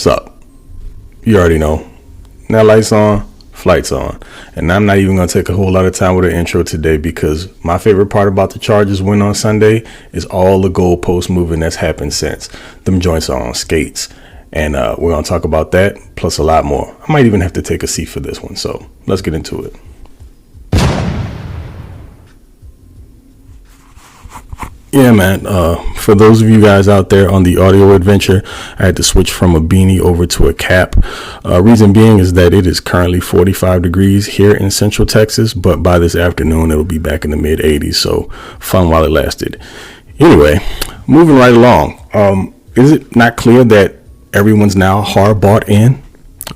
Sup? You already know. Now lights on, flights on. And I'm not even going to take a whole lot of time with the intro today because my favorite part about the Chargers win on Sunday is all the goalpost moving that's happened since. Them joints are on skates. And we're going to talk about that, plus a lot more. I might even have to take a seat for this one, so let's get into it. Yeah, man, for those of you guys out there on the audio adventure, I had to switch from a beanie over to a cap. Reason being is that it is currently 45 degrees here in Central Texas, but by this afternoon, it'll be back in the mid 80s, so fun while it lasted. Anyway, moving right along, is it not clear that everyone's now Har-Bought In,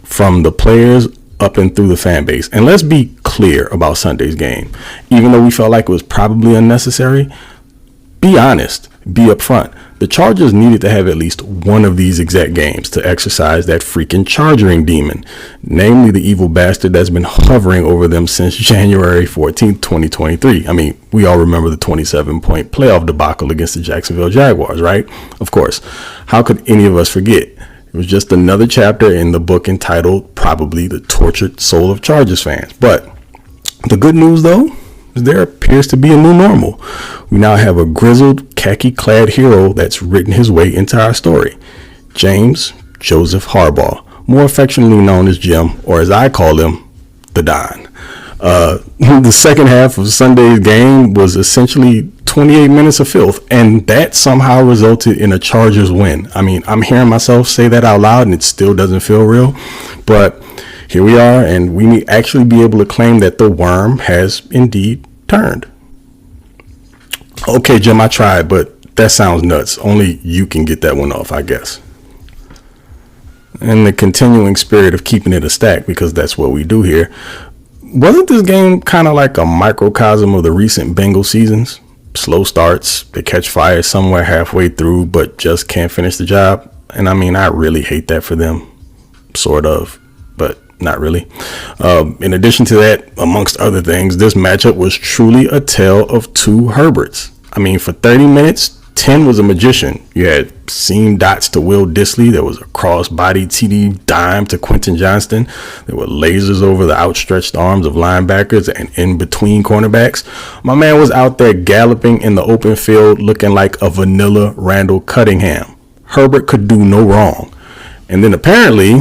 from the players up and through the fan base? And let's be clear about Sunday's game. Even though we felt like it was probably unnecessary, be honest, be upfront. The Chargers needed to have at least one of these exact games to exercise that freaking chargering demon, namely the evil bastard that's been hovering over them since January 14th, 2023. I mean, we all remember the 27-point playoff debacle against the Jacksonville Jaguars, right? Of course. How could any of us forget? It was just another chapter in the book entitled Probably the Tortured Soul of Chargers Fans. But the good news, though, there appears to be a new normal. We now have a grizzled, khaki-clad hero that's written his way into our story. James Joseph Harbaugh, more affectionately known as Jim, or as I call him, the Don. The second half of Sunday's game was essentially 28 minutes of filth, and that somehow resulted in a Chargers win. I mean, I'm hearing myself say that out loud, and it still doesn't feel real, but here we are, and we may actually be able to claim that the worm has indeed turned. Okay, Jim, I tried, but that sounds nuts. Only you can get that one off, I guess. In the continuing spirit of keeping it a stack, because that's what we do here, wasn't this game kind of like a microcosm of the recent Bengals seasons? Slow starts, they catch fire somewhere halfway through, but just can't finish the job. And I mean, I really hate that for them, sort of, but not really. In addition to that, amongst other things, this matchup was truly a tale of two Herberts. I mean, for 30 minutes, 10 was a magician. You had seam dots to Will Dissly. There was a cross-body TD dime to Quentin Johnston. There were lasers over the outstretched arms of linebackers and in between cornerbacks. My man was out there galloping in the open field looking like a vanilla Randall Cunningham. Herbert could do no wrong. And then apparently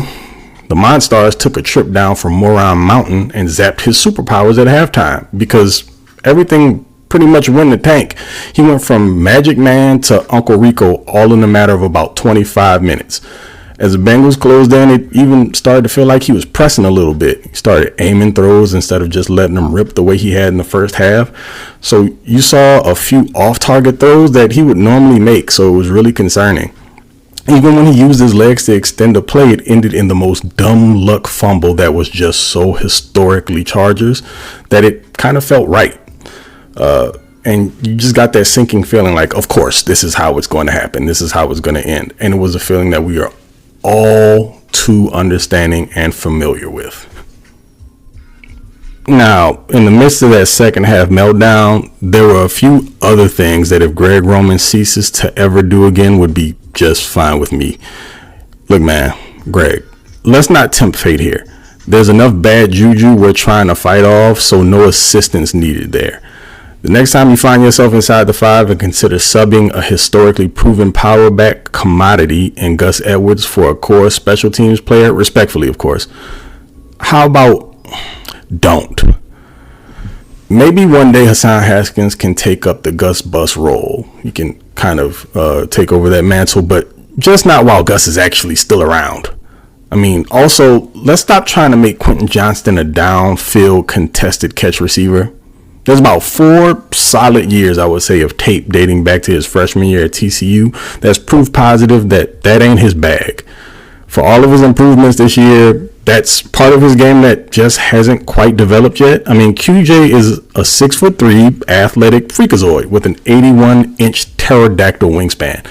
the Monstars took a trip down from Moron Mountain and zapped his superpowers at halftime because everything pretty much went in the tank. He went from Magic Man to Uncle Rico all in a matter of about 25 minutes. As the Bengals closed in, it even started to feel like he was pressing a little bit. He started aiming throws instead of just letting them rip the way he had in the first half. So you saw a few off-target throws that he would normally make, so it was really concerning. Even when he used his legs to extend a play, it ended in the most dumb luck fumble that was just so historically Chargers that it kind of felt right. And you just got that sinking feeling like, of course, this is how it's going to happen. This is how it's going to end. And it was a feeling that we are all too understanding and familiar with. Now, in the midst of that second half meltdown, there were a few other things that if Greg Roman ceases to ever do again would be just fine with me. Look, man, Greg, let's not tempt fate here. There's enough bad juju we're trying to fight off, so no assistance needed there. The next time you find yourself inside the five and consider subbing a historically proven power back commodity in Gus Edwards for a core special teams player, respectfully, of course, how about don't? Maybe one day Hassan Haskins can take up the Gus Bus role. He can kind of take over that mantle, but just not while Gus is actually still around. I mean, also, let's stop trying to make Quentin Johnston a downfield contested catch receiver. There's about 4 solid years, I would say, of tape dating back to his freshman year at TCU that's proof positive that that ain't his bag. For all of his improvements this year, that's part of his game that just hasn't quite developed yet. I mean, QJ is a 6'3" athletic freakazoid with an 81-inch pterodactyl wingspan.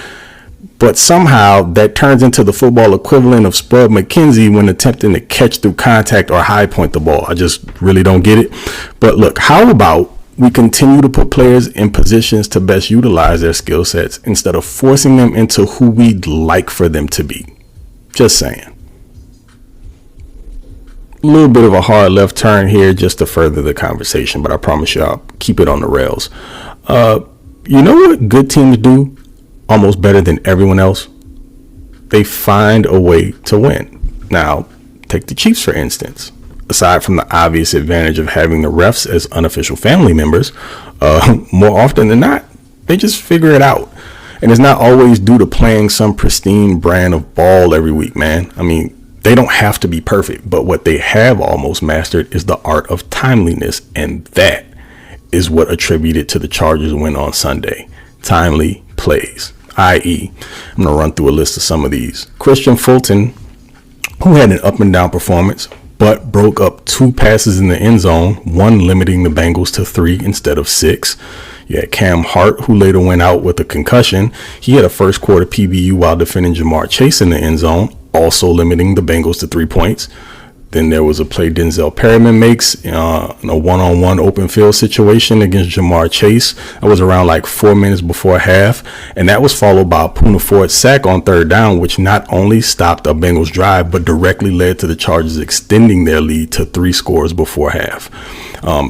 But somehow that turns into the football equivalent of Spud McKenzie when attempting to catch through contact or high point the ball. I just really don't get it. But look, how about we continue to put players in positions to best utilize their skill sets instead of forcing them into who we'd like for them to be? Just saying. A little bit of a hard left turn here just to further the conversation, but I promise you I'll keep it on the rails. You know what good teams do almost better than everyone else? They find a way to win. Now, take the Chiefs, for instance. Aside from the obvious advantage of having the refs as unofficial family members, more often than not, they just figure it out. And it's not always due to playing some pristine brand of ball every week, man. I mean, they don't have to be perfect, but what they have almost mastered is the art of timeliness, and that is what attributed to the Chargers' win on Sunday. Timely plays, i.e., I'm going to run through a list of some of these. Christian Fulton, who had an up and down performance, but broke up 2 passes in the end zone, one limiting the Bengals to 3 instead of 6. You had Cam Hart, who later went out with a concussion. He had a first quarter PBU while defending Jamar Chase in the end zone, also limiting the Bengals to 3 points. Then there was a play Denzel Perryman makes in a one-on-one open field situation against Jamar Chase. That was around like 4 minutes before half. And that was followed by a Poona Ford sack on third down, which not only stopped a Bengals drive, but directly led to the Chargers extending their lead to 3 scores before half.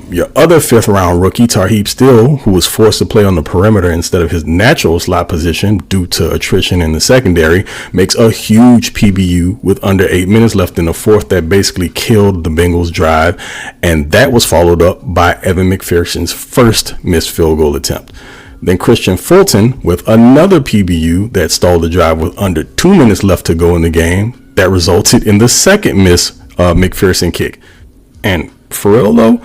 Your other 5th round rookie, Tarheeb Still, who was forced to play on the perimeter instead of his natural slot position due to attrition in the secondary, makes a huge PBU with under 8 minutes left in the fourth that basically killed the Bengals drive. And that was followed up by Evan McPherson's first missed field goal attempt. Then Christian Fulton with another PBU that stalled the drive with under 2 minutes left to go in the game. That resulted in the second missed McPherson kick. And for real though,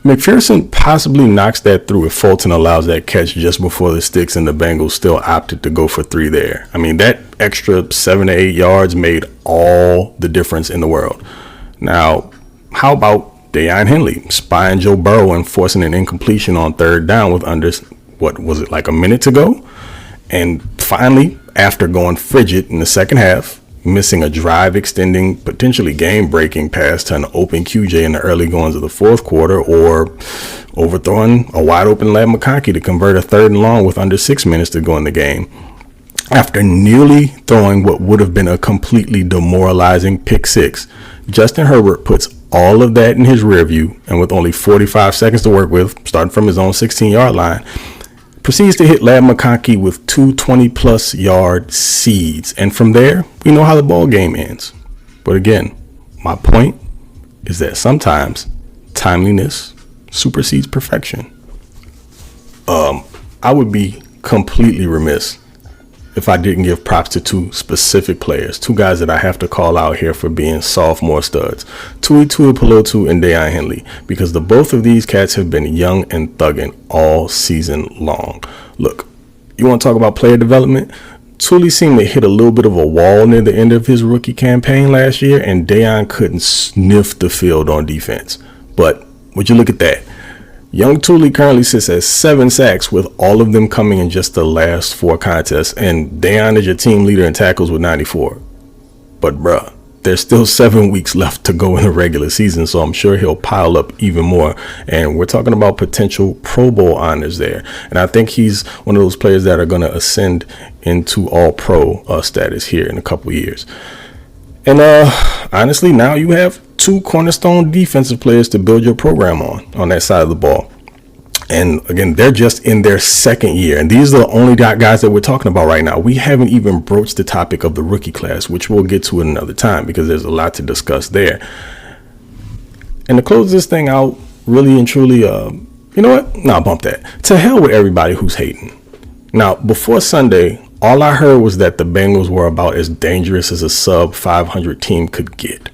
McPherson possibly knocks that through if Fulton allows that catch just before the sticks, and the Bengals still opted to go for 3 there. I mean, that extra 7 to 8 yards made all the difference in the world. Now, how about Deion Henley spying Joe Burrow and forcing an incompletion on third down with under, what was it, like a minute to go? And finally, after going frigid in the second half, missing a drive-extending, potentially game-breaking pass to an open QJ in the early goings of the fourth quarter, or overthrowing a wide-open Ladd McConkey to convert a 3rd and long with under 6 minutes to go in the game. After nearly throwing what would have been a completely demoralizing pick 6, Justin Herbert puts all of that in his rear view, and with only 45 seconds to work with, starting from his own 16-yard line, proceeds to hit Ladd McConkey with 2 20-plus yard seeds. And from there, we know how the ball game ends. But again, my point is that sometimes timeliness supersedes perfection. I would be completely remiss if I didn't give props to 2 specific players, 2 guys that I have to call out here for being sophomore studs, Tui Tuipulotu and Deion Henley, because the both of these cats have been young and thugging all season long. Look, you want to talk about player development? Tuli seemed to hit a little bit of a wall near the end of his rookie campaign last year, and Deion couldn't sniff the field on defense. But would you look at that? Young Tuli currently sits at 7 sacks, with all of them coming in just the last 4 contests, and Deion is your team leader in tackles with 94. But bruh, there's still 7 weeks left to go in the regular season, so I'm sure he'll pile up even more. And we're talking about potential Pro Bowl honors there. And I think he's one of those players that are going to ascend into All-Pro status here in a couple years. And honestly, now you have 2 cornerstone defensive players to build your program on that side of the ball. And again, they're just in their 2nd year. And these are the only guys that we're talking about right now. We haven't even broached the topic of the rookie class, which we'll get to another time because there's a lot to discuss there. And to close this thing out, really and truly, you know what? No, bump that. To hell with everybody who's hating. Now, before Sunday, all I heard was that the Bengals were about as dangerous as a sub 500 team could get.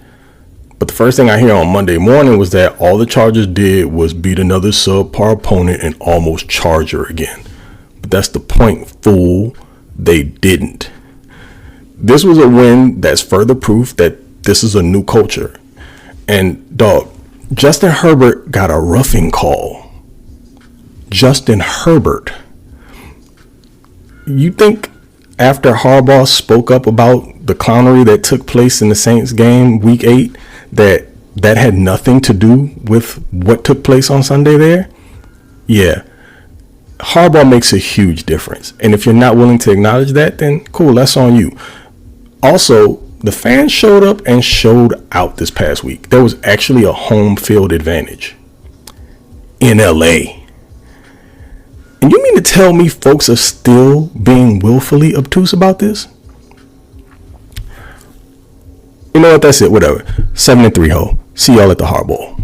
But the first thing I hear on Monday morning was that all the Chargers did was beat another subpar opponent and almost Charger again. But that's the point, fool. They didn't. This was a win that's further proof that this is a new culture. And dog, Justin Herbert got a roughing call. Justin Herbert. You think after Harbaugh spoke up about the clownery that took place in the Saints game week 8, that had nothing to do with what took place on Sunday there? Yeah. Harbaugh makes a huge difference. And if you're not willing to acknowledge that, then cool, that's on you. Also, The fans showed up and showed out this past week. There was actually a home field advantage in LA. And you mean to tell me folks are still being willfully obtuse about this? You know what? That's it. Whatever. 7-3 ho. See y'all at the Harbowl.